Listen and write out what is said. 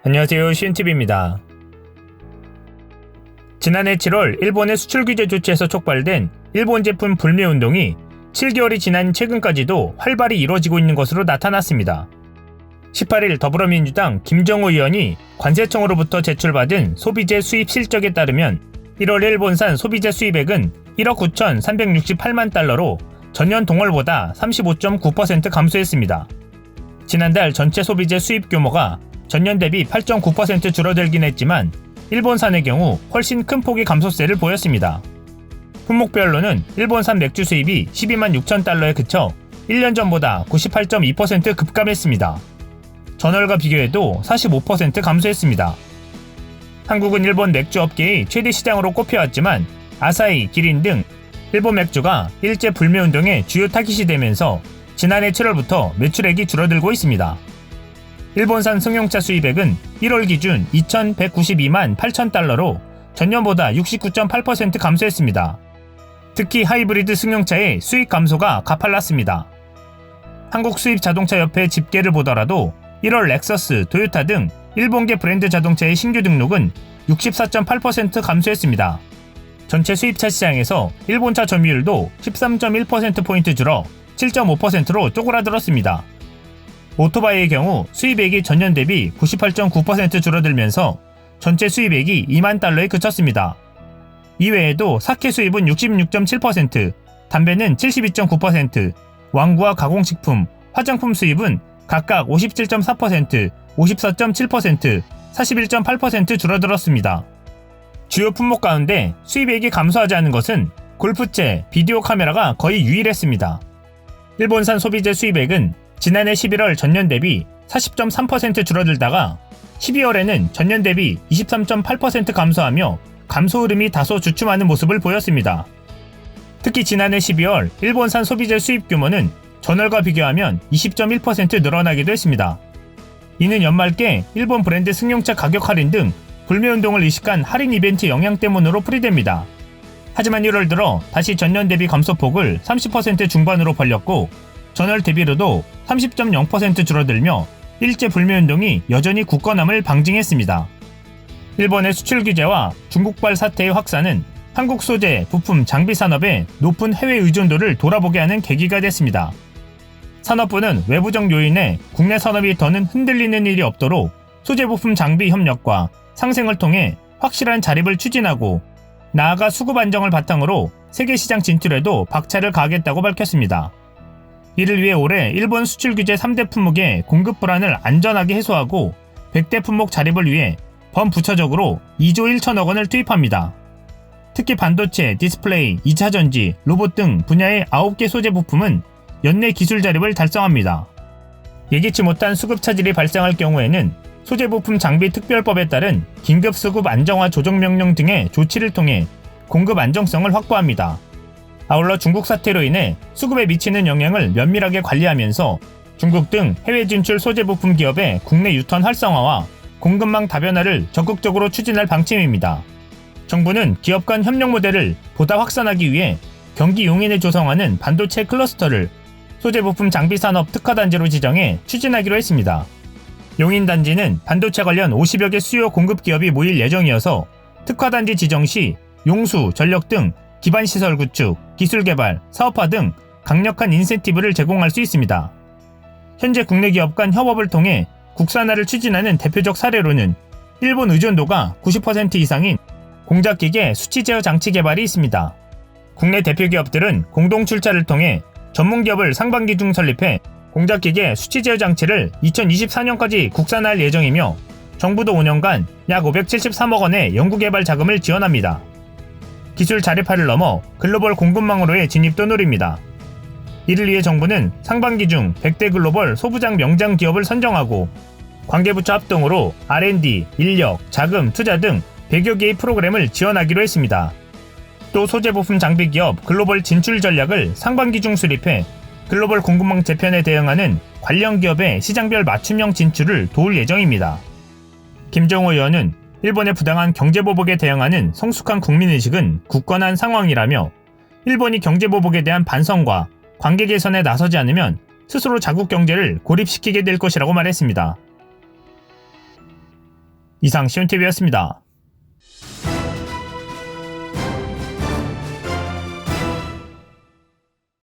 안녕하세요, 시은TV입니다. 지난해 7월 일본의 수출 규제 조치에서 촉발된 일본 제품 불매 운동이 7개월이 지난 최근까지도 활발히 이뤄지고 있는 것으로 나타났습니다. 18일 더불어민주당 김정우 의원이 관세청으로부터 제출받은 소비재 수입 실적에 따르면 1월 일본산 소비재 수입액은 1억 9,368만 달러로 전년 동월보다 35.9% 감소했습니다. 지난달 전체 소비재 수입 규모가 전년 대비 8.9% 줄어들긴 했지만 일본산의 경우 훨씬 큰 폭의 감소세를 보였습니다. 품목별로는 일본산 맥주 수입이 12만 6천 달러에 그쳐 1년 전보다 98.2% 급감했습니다. 전월과 비교해도 45% 감소했습니다. 한국은 일본 맥주 업계의 최대 시장으로 꼽혀왔지만 아사히, 기린 등 일본 맥주가 일제 불매운동의 주요 타깃이 되면서 지난해 7월부터 매출액이 줄어들고 있습니다. 일본산 승용차 수입액은 1월 기준 2,192만 8천 달러로 전년보다 69.8% 감소했습니다. 특히 하이브리드 승용차의 수익 감소가 가팔랐습니다. 한국수입자동차협회 집계를 보더라도 1월 렉서스, 토요타 등 일본계 브랜드 자동차의 신규 등록은 64.8% 감소했습니다. 전체 수입차 시장에서 일본차 점유율도 13.1%포인트 줄어 7.5%로 쪼그라들었습니다. 오토바이의 경우 수입액이 전년 대비 98.9% 줄어들면서 전체 수입액이 2만 달러에 그쳤습니다. 이외에도 사케 수입은 66.7%, 담배는 72.9%, 왕구와 가공식품, 화장품 수입은 각각 57.4%, 54.7%, 41.8% 줄어들었습니다. 주요 품목 가운데 수입액이 감소하지 않은 것은 골프채, 비디오 카메라가 거의 유일했습니다. 일본산 소비재 수입액은 지난해 11월 전년 대비 40.3% 줄어들다가 12월에는 전년 대비 23.8% 감소하며 감소 흐름이 다소 주춤하는 모습을 보였습니다. 특히 지난해 12월 일본산 소비재 수입 규모는 전월과 비교하면 20.1% 늘어나기도 했습니다. 이는 연말께 일본 브랜드 승용차 가격 할인 등 불매운동을 의식한 할인 이벤트 영향 때문으로 풀이됩니다. 하지만 1월 들어 다시 전년 대비 감소폭을 30% 중반으로 벌렸고 전월 대비로도 30.0% 줄어들며 일제 불매운동이 여전히 굳건함을 방증했습니다. 일본의 수출 규제와 중국발 사태의 확산은 한국 소재, 부품, 장비 산업의 높은 해외 의존도를 돌아보게 하는 계기가 됐습니다. 산업부는 외부적 요인에 국내 산업이 더는 흔들리는 일이 없도록 소재 부품 장비 협력과 상생을 통해 확실한 자립을 추진하고 나아가 수급 안정을 바탕으로 세계 시장 진출에도 박차를 가하겠다고 밝혔습니다. 이를 위해 올해 일본 수출 규제 3대 품목의 공급 불안을 안전하게 해소하고 100대 품목 자립을 위해 범부처적으로 2조 1천억 원을 투입합니다. 특히 반도체, 디스플레이, 2차전지, 로봇 등 분야의 9개 소재 부품은 연내 기술 자립을 달성합니다. 예기치 못한 수급 차질이 발생할 경우에는 소재 부품 장비 특별법에 따른 긴급 수급 안정화 조정 명령 등의 조치를 통해 공급 안정성을 확보합니다. 아울러 중국 사태로 인해 수급에 미치는 영향을 면밀하게 관리하면서 중국 등 해외 진출 소재 부품 기업의 국내 유턴 활성화와 공급망 다변화를 적극적으로 추진할 방침입니다. 정부는 기업 간 협력 모델을 보다 확산하기 위해 경기 용인에 조성하는 반도체 클러스터를 소재 부품 장비 산업 특화단지로 지정해 추진하기로 했습니다. 용인단지는 반도체 관련 50여 개 수요 공급 기업이 모일 예정이어서 특화단지 지정 시 용수, 전력 등 기반시설 구축, 기술 개발, 사업화 등 강력한 인센티브를 제공할 수 있습니다. 현재 국내 기업 간 협업을 통해 국산화를 추진하는 대표적 사례로는 일본 의존도가 90% 이상인 공작기계 수치 제어 장치 개발이 있습니다. 국내 대표 기업들은 공동 출자를 통해 전문기업을 상반기 중 설립해 공작기계 수치 제어 장치를 2024년까지 국산화할 예정이며 정부도 5년간 약 573억 원의 연구개발 자금을 지원합니다. 기술 자립화를 넘어 글로벌 공급망으로의 진입도 노립니다. 이를 위해 정부는 상반기 중 100대 글로벌 소부장 명장 기업을 선정하고 관계부처 합동으로 R&D, 인력, 자금, 투자 등 100여 개의 프로그램을 지원하기로 했습니다. 또 소재부품 장비기업 글로벌 진출 전략을 상반기 중 수립해 글로벌 공급망 재편에 대응하는 관련 기업의 시장별 맞춤형 진출을 도울 예정입니다. 김정우 의원은 일본의 부당한 경제보복에 대응하는 성숙한 국민의식은 굳건한 상황이라며 일본이 경제보복에 대한 반성과 관계 개선에 나서지 않으면 스스로 자국 경제를 고립시키게 될 것이라고 말했습니다. 이상 시온TV였습니다.